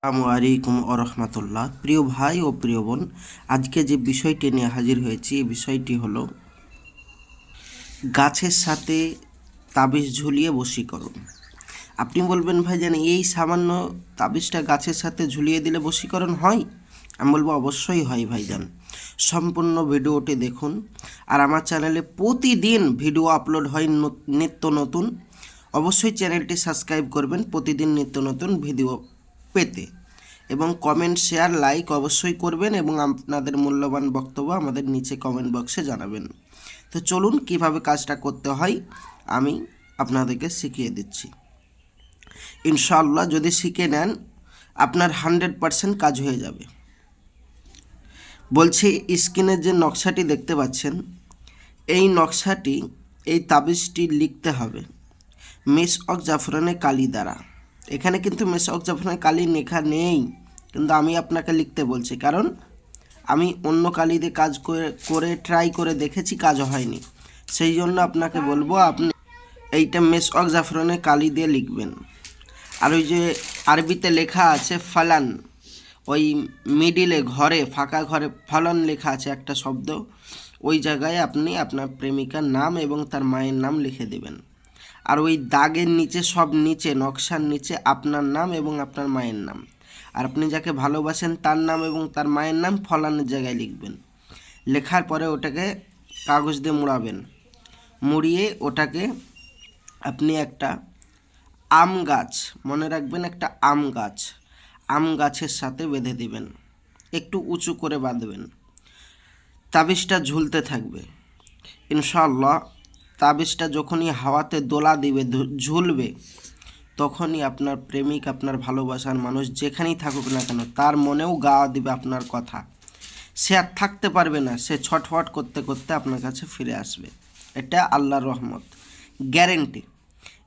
আসসালামু আলাইকুম রহমতুল্লাহ। প্রিয় ভাই ও প্রিয় বোন, আজকে যে বিষয়টি নিয়ে হাজির হয়েছি এই বিষয়টি হলো গাছের সাথে তাবিজ ঝুলিয়ে বশীকরণ। আপনি বলবেন ভাইজান, এই সামান্য তাবিজটা গাছের সাথে ঝুলিয়ে দিলে বশীকরণ হয়? আমি বলবো অবশ্যই হয় ভাইজান। সম্পূর্ণ ভিডিওটি দেখুন। আর আমার চ্যানেলে প্রতিদিন ভিডিও আপলোড হয় নিত্য নতুন। অবশ্যই চ্যানেলটি সাবস্ক্রাইব করবেন প্রতিদিন নিত্য নতুন ভিডিও পেতে, এবং কমেন্ট শেয়ার লাইক অবশ্যই করবেন এবং আপনাদের মূল্যবান বক্তব্য আমাদের নিচে কমেন্ট বক্সে জানাবেন। তো চলুন কিভাবে কাজটা করতে হয় আমি আপনাদেরকে শিখিয়ে দিচ্ছি। ইনশাআল্লাহ যদি শিখে নেন আপনার 100% কাজ হয়ে যাবে। বলছি, স্ক্রিনে যে নকশাটি দেখতে পাচ্ছেন, এই নকশাটি, এই তাবিজটি লিখতে হবে মেশক জাফরানে কালি দ্বারা। এখানে কিন্তু মেশক জাফরানে কালি লেখা নেই, কিন্তু আমি আপনাকে লিখতে বলছি, কারণ আমি অন্য কালি দিয়ে কাজ করে ট্রাই করে দেখেছি, কাজ হয়নি। সেই জন্য আপনাকে বলবো আপনি এইটা মেশক জাফরানে কালি দিয়ে লিখবেন। আর ওই যে আরবিতে লেখা আছে ফালান, ওই মিডিলে ঘরে, ফাঁকা ঘরে ফলন লেখা আছে একটা শব্দ, ওই জায়গায় আপনি আপনার প্রেমিকার নাম এবং তার মায়ের নাম লিখে দেবেন। আর ওই দাগের নিচে, সব নিচে, নকশার নিচে আপনার নাম এবং আপনার মায়ের নাম, আর আপনি যাকে ভালোবাসেন তার নাম এবং তার মায়ের নাম ফলানের জায়গায় লিখবেন। লেখার পরে ওটাকে কাগজ দিয়ে মুড়াবেন। মুড়িয়ে ওটাকে আপনি একটা আম গাছ, মনে রাখবেন একটা আম গাছের সাথে বেঁধে দিবেন, একটু উঁচু করে বাঁধবেন। তাবিজটা ঝুলতে থাকবে। ইনশাআল্লাহ তাবিজটা যখনই হাওয়াতে দোলা দিবে, ঝুলবে, তখনই আপনার প্রেমিক, আপনার ভালোবাসার মানুষ যেখানেই থাকুক না কেন, তার মনেও গাওয়া দিবে আপনার কথা। সে আর থাকতে পারবে না, সে ছটফট করতে করতে আপনার কাছে ফিরে আসবে। এটা আল্লাহর রহমত, গ্যারেন্টি।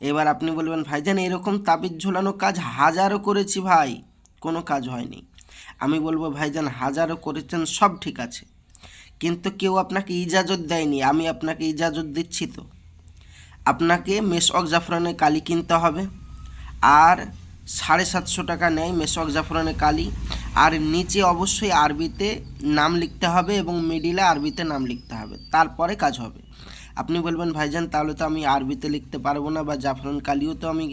এবার আপনি বলবেন, ভাইজান এরকম তাবিজ ঝোলানো কাজ হাজারও করেছি ভাই, কোনো কাজ হয়নি। আমি বলবো, ভাইজান হাজারও করেছেন, সব ঠিক আছে, কিন্তু কেউ আপনাকে ইজাজত দেয়নি, আমি আপনাকে ইজাজত দিচ্ছি। তো আপনাকে মেশক জাফরানের কালি কিনতে হবে, আর 750 টাকা নেয় মেশক জাফরানের কালি। আর নিচে অবশ্যই আরবিতে নাম লিখতে হবে এবং মিডিলে আরবিতে নাম লিখতে হবে, তারপরে কাজ হবে। আপনি বলবেন, ভাইজান তাহলে তো আমি আরবিতে লিখতে পারবো না, বা জাফরান কালিও তো আমি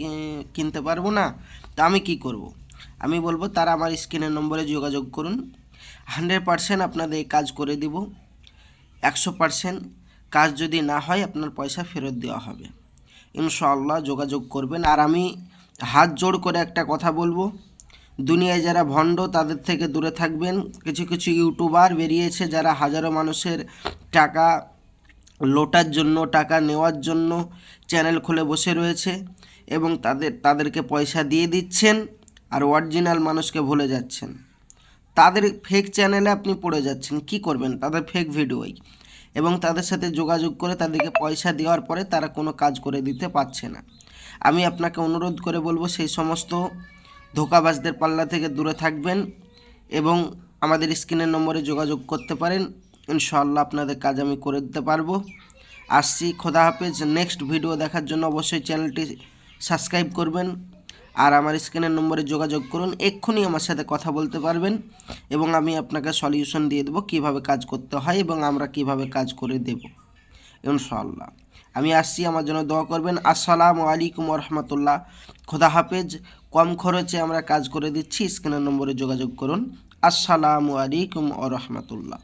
কিনতে পারবো না, তা আমি কি করব? আমি বলবো, তারা আমার স্ক্রিনের নম্বরে যোগাযোগ করুন। 100% আপনাদের এই কাজ করে দিব। 100% কাজ যদি না হয় আপনার পয়সা ফেরত দেওয়া হবে। ইনশাআল্লাহ যোগাযোগ করবেন। আর আমি হাত জোড় করে একটা কথা বলবো, দুনিয়ায় যারা ভণ্ড তাদের থেকে দূরে থাকবেন। কিছু কিছু ইউটিউবার বেরিয়েছে যারা হাজারো মানুষের টাকা লোটার জন্য, টাকা নেওয়ার জন্য চ্যানেল খুলে বসে রয়েছে, এবং তাদেরকে পয়সা দিয়ে দিচ্ছেন, আর অরিজিনাল মানুষকে ভুলে যাচ্ছেন। তাদের ফেক চ্যানেলে আপনি পড়ে যাচ্ছেন, কি করবেন? তাদের ফেক ভিডিওই, এবং তাদের সাথে যোগাযোগ করে তাদেরকে পয়সা দেওয়ার পরে তারা কোনো কাজ করে দিতে পারছে না। আমি আপনাকে অনুরোধ করে বলবো, সেই সমস্ত ধোঁকাবাজদের পাল্লা থেকে দূরে থাকবেন, এবং আমাদের স্ক্রিনের নম্বরে যোগাযোগ করতে পারেন। ইনশাআল্লাহ আপনাদের কাজ আমি করে দিতে পারবো। আসছি, খোদা হাফেজ। নেক্সট ভিডিও দেখার জন্য অবশ্যই চ্যানেলটি সাবস্ক্রাইব করবেন, আর আমার স্ক্রিনের নম্বরে যোগাযোগ করুন। এক্ষুনি আমার সাথে কথা বলতে পারবেন, এবং আমি আপনাকে সলিউশন দিয়ে দেবো কীভাবে কাজ করতে হয় এবং আমরা কিভাবে কাজ করে দেব ইনশাআল্লাহ। আমি আসছি, আমার জন্য দোয়া করবেন। আসসালামু আলাইকুম রহমতুল্লাহ। খোদা হাফেজ। কম খরচে আমরা কাজ করে দিচ্ছি, স্ক্রিনের নম্বরে যোগাযোগ করুন। আসসালামু আলাইকুম রহমতুল্লাহ।